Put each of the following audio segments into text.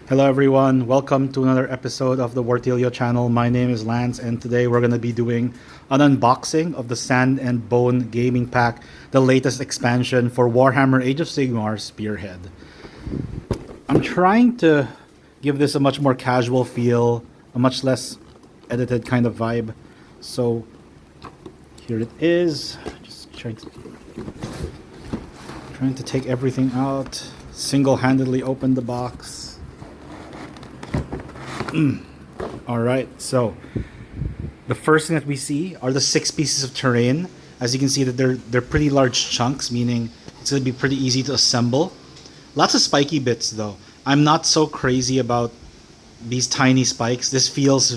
Hello everyone, welcome to another episode of the Wartilio channel. My name is Lance and today we're going to be doing an unboxing of the Sand and Bone Gaming Pack, the latest expansion for Warhammer Age of Sigmar Spearhead. I'm trying to give this a much more casual feel, a much less edited kind of vibe. So here it is. Just trying to take everything out, single-handedly open the box. Alright, so the first thing that we see are the 6 pieces of terrain. As you can see that they're pretty large chunks, meaning it's going to be pretty easy to assemble. Lots of spiky bits though. I'm not so crazy about these tiny spikes. This feels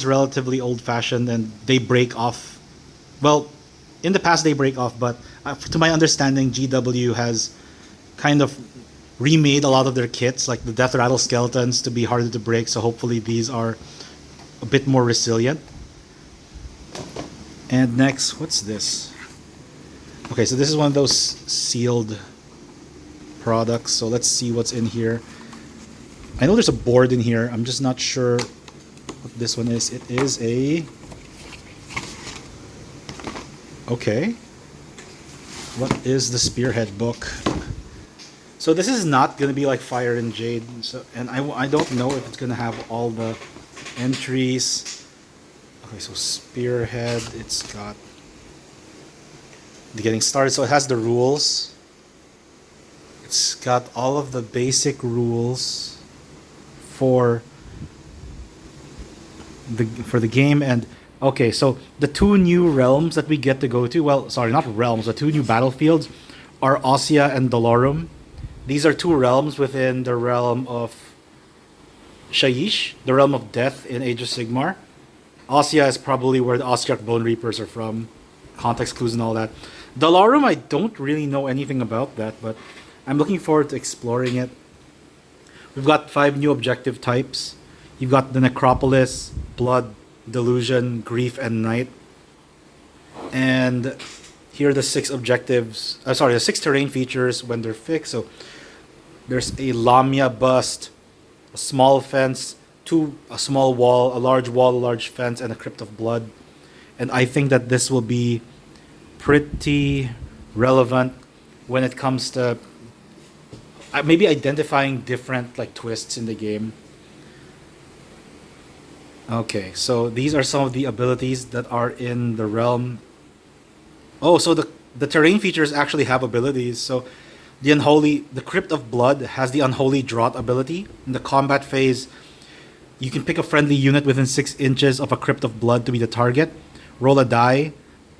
relatively old-fashioned and they break off. Well, in the past they break off, but to my understanding GW has kind of remade a lot of their kits, like the Death Rattle skeletons, to be harder to break, so hopefully these are a bit more resilient. And next, what's this? Okay, so this is one of those sealed products, so let's see what's in here. I know there's a board in here, I'm just not sure what this one is. It is a... Okay. What is the Spearhead book? So this is not going to be like Fire and Jade, and I don't know if it's going to have all the entries. Okay, so Spearhead, it's got the getting started, so it has the rules. It's got all of the basic rules for the game. And okay, so the 2 new realms that we get to go to, well, sorry, not realms, the 2 new battlefields are Ossia and Dolorum. These are 2 realms within the realm of Shaiish, the realm of death in Age of Sigmar. Ossia is probably where the Ossiarch Bone Reapers are from. Context clues and all that. Dolorum, I don't really know anything about that, but I'm looking forward to exploring it. We've got 5 new objective types. You've got the Necropolis, Blood, Delusion, Grief, and Night. And here are the 6 objectives. The 6 terrain features when they're fixed. So there's a Lamia bust, a small fence, a small wall, a large fence, and a Crypt of Blood. And I think that this will be pretty relevant when it comes to maybe identifying different like twists in the game. Okay, so these are some of the abilities that are in the realm. Oh, so the terrain features actually have abilities. So the Crypt of Blood has the Unholy Draught ability. In the combat phase, you can pick a friendly unit within 6 inches of a Crypt of Blood to be the target. Roll a die.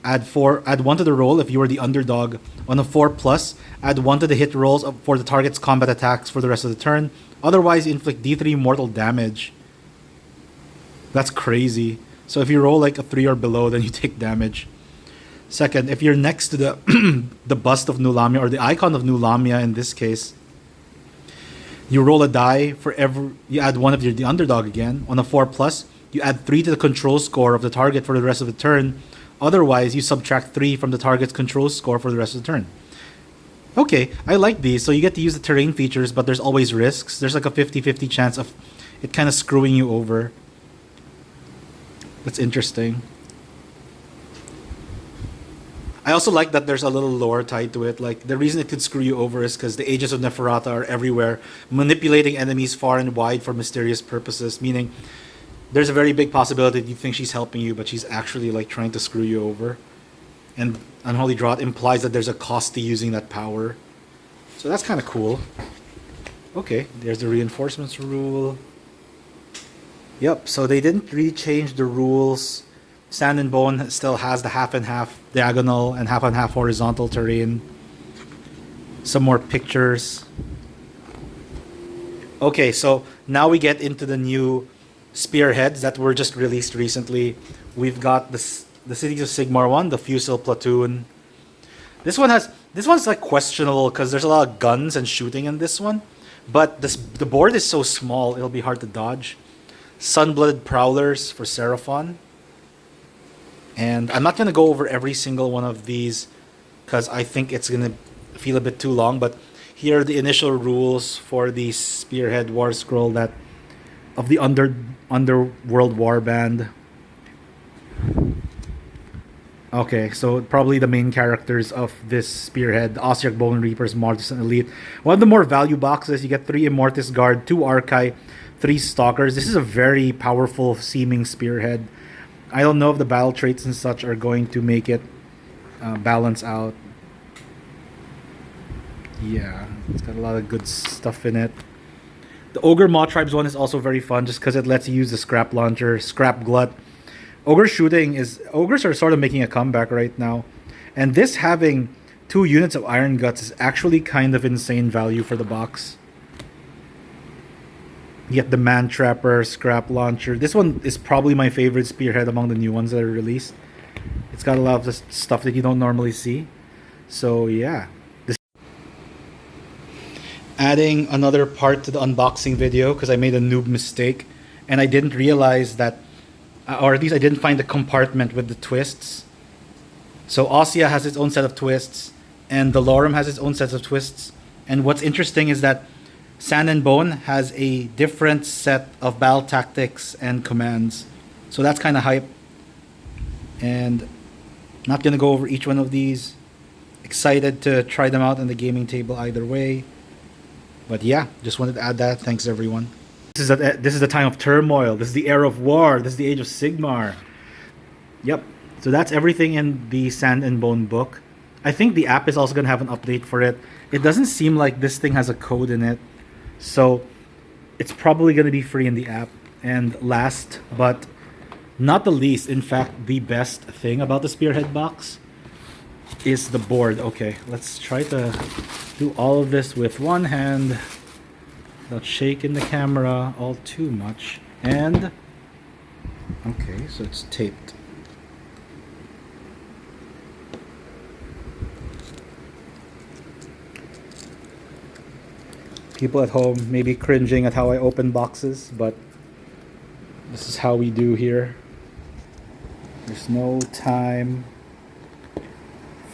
Add 1 to the roll if you are the underdog. On a 4+, add 1 to the hit rolls for the target's combat attacks for the rest of the turn. Otherwise, you inflict D3 mortal damage. That's crazy. So if you roll like a 3 or below, then you take damage. Second, if you're next to the the bust of New Lamia, or the icon of New Lamia in this case, you roll a die for every... You add 1 if you're the underdog again. On a 4+, you add 3 to the control score of the target for the rest of the turn. Otherwise, you subtract 3 from the target's control score for the rest of the turn. Okay, I like these. So you get to use the terrain features, but there's always risks. There's like a 50-50 chance of it kind of screwing you over. That's interesting. I also like that there's a little lore tied to it. Like, the reason it could screw you over is because the Aegis of Neferata are everywhere, manipulating enemies far and wide for mysterious purposes, meaning there's a very big possibility that you think she's helping you, but she's actually like trying to screw you over. And Unholy Draught implies that there's a cost to using that power. So that's kind of cool. Okay, there's the reinforcements rule. Yep, so they didn't really change the rules. Sand and Bone still has the half and half diagonal and half horizontal terrain. Some more pictures. Okay, so now we get into the new Spearheads that were just released recently. We've got the Cities of Sigmar one, the Fusil Platoon. This one's like questionable because there's a lot of guns and shooting in this one. But the board is so small, it'll be hard to dodge. Sun-Blooded Prowlers for Seraphon. And I'm not going to go over every single one of these because I think it's going to feel a bit too long. But Here are the initial rules for the Spearhead War Scroll that of the Underworld Warband. Okay, so probably the main characters of this Spearhead: Ossiarch, Bone Reapers, Mortis, and Elite. One of the more value boxes, you get 3 Immortis Guard, 2 Archai, 3 Stalkers. This is a very powerful seeming Spearhead. I don't know if the battle traits and such are going to make it balance out. Yeah, it's got a lot of good stuff in it. The Ogre Maw Tribes one is also very fun just because it lets you use the Scrap Launcher, Scrap Glut. Ogres are sort of making a comeback right now. And this having 2 units of Iron Guts is actually kind of insane value for the box. You get the Man Trapper, Scrap Launcher. This one is probably my favorite Spearhead among the new ones that are released. It's got a lot of the stuff that you don't normally see. So yeah. Adding another part to the unboxing video because I made a noob mistake. And I didn't realize that, or at least I didn't find the compartment with the twists. So Ossia has its own set of twists, and the Lorem has its own set of twists. And what's interesting is that Sand and Bone has a different set of battle tactics and commands. So that's kind of hype. And not going to go over each one of these. Excited to try them out on the gaming table either way. But yeah, just wanted to add that. Thanks everyone. This is the time of turmoil. This is the era of war. This is the age of Sigmar. Yep. So that's everything in the Sand and Bone book. I think the app is also going to have an update for it. It doesn't seem like this thing has a code in it. So it's probably going to be free in the app. And last but not the least, in fact, the best thing about the Spearhead box is the board. Okay, let's try to do all of this with one hand without shaking the camera all too much. And okay, so it's taped. People at home may be cringing at how I open boxes, but this is how we do here. There's no time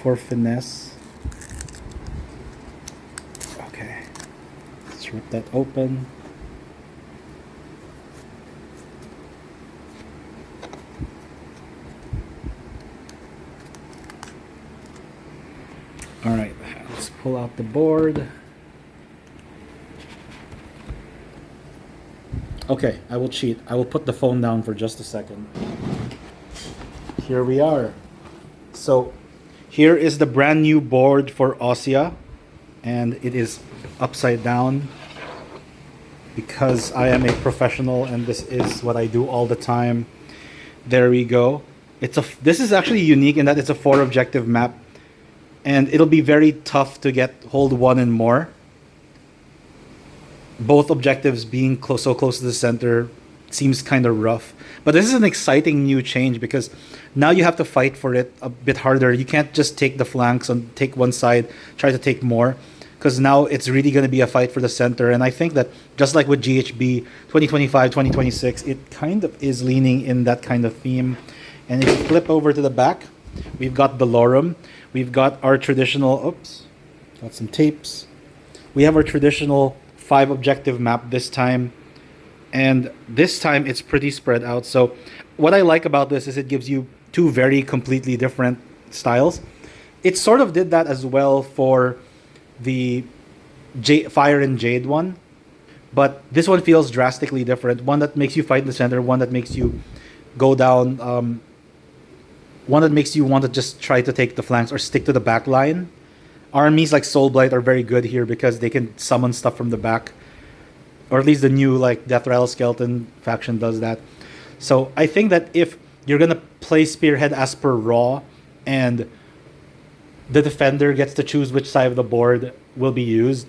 for finesse. Okay, let's rip that open. Alright, let's pull out the board. Okay, I will cheat. I will put the phone down for just a second. Here we are. So here is the brand new board for Ossia, and it is upside down because I am a professional and this is what I do all the time. There we go. This is actually unique in that it's a 4 objective map, and it'll be very tough to get hold 1 and more. Both objectives being so close to the center seems kind of rough. But this is an exciting new change because now you have to fight for it a bit harder. You can't just take the flanks and take one side, try to take more. Because now it's really going to be a fight for the center. And I think that just like with GHB 2025, 2026, it kind of is leaning in that kind of theme. And if you flip over to the back, we've got the Lorem. We've got our traditional, got some tapes. We have our traditional 5 objective map this time, and this time it's pretty spread out. So what I like about this is it gives you 2 very completely different styles. It sort of did that as well for the Fire and Jade one, but this one feels drastically different. One that makes you fight in the center, one that makes you go down, one that makes you want to just try to take the flanks or stick to the back line. Armies like Soulblight are very good here because they can summon stuff from the back. Or at least the new like Death Rattle Skeleton faction does that. So I think that if you're going to play Spearhead as per Raw and the defender gets to choose which side of the board will be used,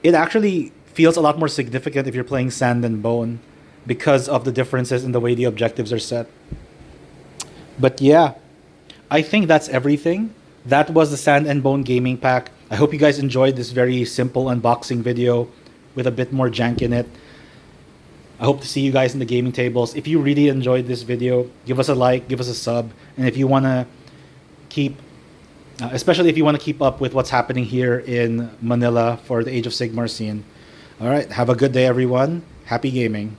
it actually feels a lot more significant if you're playing Sand and Bone because of the differences in the way the objectives are set. But yeah, I think that's everything. That was the Sand and Bone gaming pack. I hope you guys enjoyed this very simple unboxing video with a bit more jank in it. I hope to see you guys in the gaming tables. If you really enjoyed this video, give us a like, give us a sub, and if you want to keep especially if you want to keep up with what's happening here in Manila for the Age of Sigmar scene. All right, have a good day, everyone. Happy gaming.